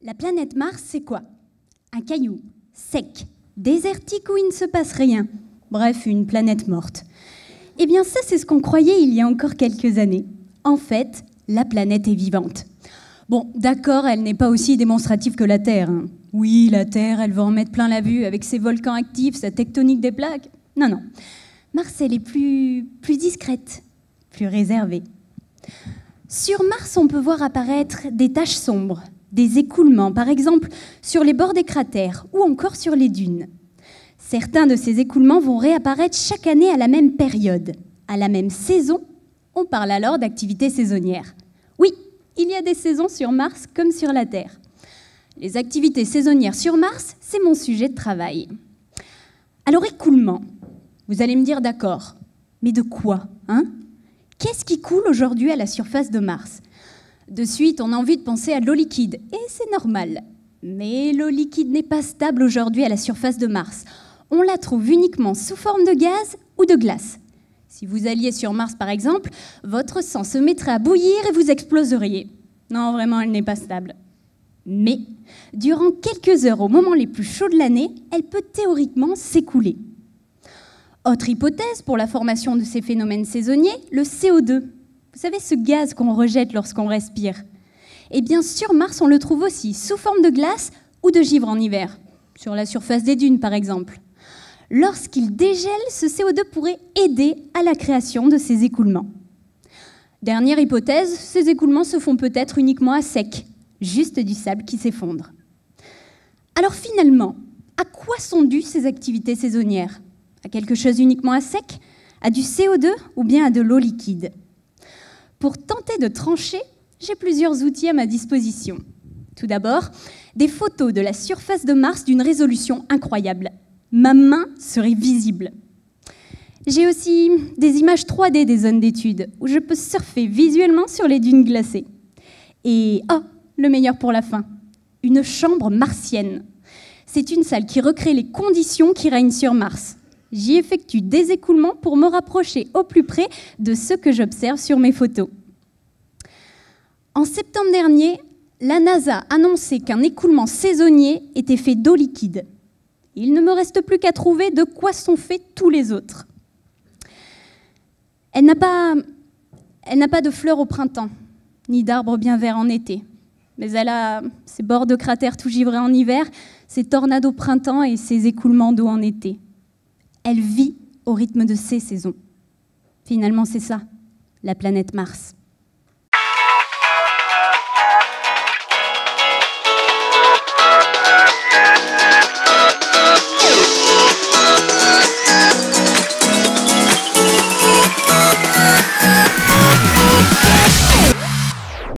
La planète Mars, c'est quoi? Un caillou, sec, désertique où il ne se passe rien. Bref, une planète morte. Eh bien ça, c'est ce qu'on croyait il y a encore quelques années. En fait, la planète est vivante. Bon, d'accord, elle n'est pas aussi démonstrative que la Terre. Hein. Oui, la Terre, elle va en mettre plein la vue avec ses volcans actifs, sa tectonique des plaques. Non, non. Mars, elle est plus discrète, plus réservée. Sur Mars, on peut voir apparaître des taches sombres, des écoulements, par exemple sur les bords des cratères ou encore sur les dunes. Certains de ces écoulements vont réapparaître chaque année à la même période, à la même saison. On parle alors d'activité saisonnière. Oui, il y a des saisons sur Mars comme sur la Terre. Les activités saisonnières sur Mars, c'est mon sujet de travail. Alors, écoulement. Vous allez me dire d'accord, mais de quoi, hein? Qu'est-ce qui coule aujourd'hui à la surface de Mars? De suite, on a envie de penser à de l'eau liquide, et c'est normal. Mais l'eau liquide n'est pas stable aujourd'hui à la surface de Mars. On la trouve uniquement sous forme de gaz ou de glace. Si vous alliez sur Mars, par exemple, votre sang se mettrait à bouillir et vous exploseriez. Non, vraiment, elle n'est pas stable. Mais, durant quelques heures, au moment les plus chauds de l'année, elle peut théoriquement s'écouler. Autre hypothèse pour la formation de ces phénomènes saisonniers, le CO2. Vous savez, ce gaz qu'on rejette lorsqu'on respire. Eh bien, sur Mars, on le trouve aussi sous forme de glace ou de givre en hiver, sur la surface des dunes, par exemple. Lorsqu'il dégèle, ce CO2 pourrait aider à la création de ces écoulements. Dernière hypothèse, ces écoulements se font peut-être uniquement à sec, juste du sable qui s'effondre. Alors finalement, à quoi sont dues ces activités saisonnières? À quelque chose uniquement à sec? À du CO2 ou bien à de l'eau liquide? Pour tenter de trancher, j'ai plusieurs outils à ma disposition. Tout d'abord, des photos de la surface de Mars d'une résolution incroyable. Ma main serait visible. J'ai aussi des images 3D des zones d'étude, où je peux surfer visuellement sur les dunes glacées. Et, le meilleur pour la fin, une chambre martienne. C'est une salle qui recrée les conditions qui règnent sur Mars. J'y effectue des écoulements pour me rapprocher au plus près de ce que j'observe sur mes photos. En septembre dernier, la NASA annonçait qu'un écoulement saisonnier était fait d'eau liquide. Il ne me reste plus qu'à trouver de quoi sont faits tous les autres. Elle n'a pas de fleurs au printemps, ni d'arbres bien verts en été. Mais elle a ses bords de cratères tout givrés en hiver, ses tornades au printemps et ses écoulements d'eau en été. Elle vit au rythme de ses saisons. Finalement, c'est ça, la planète Mars.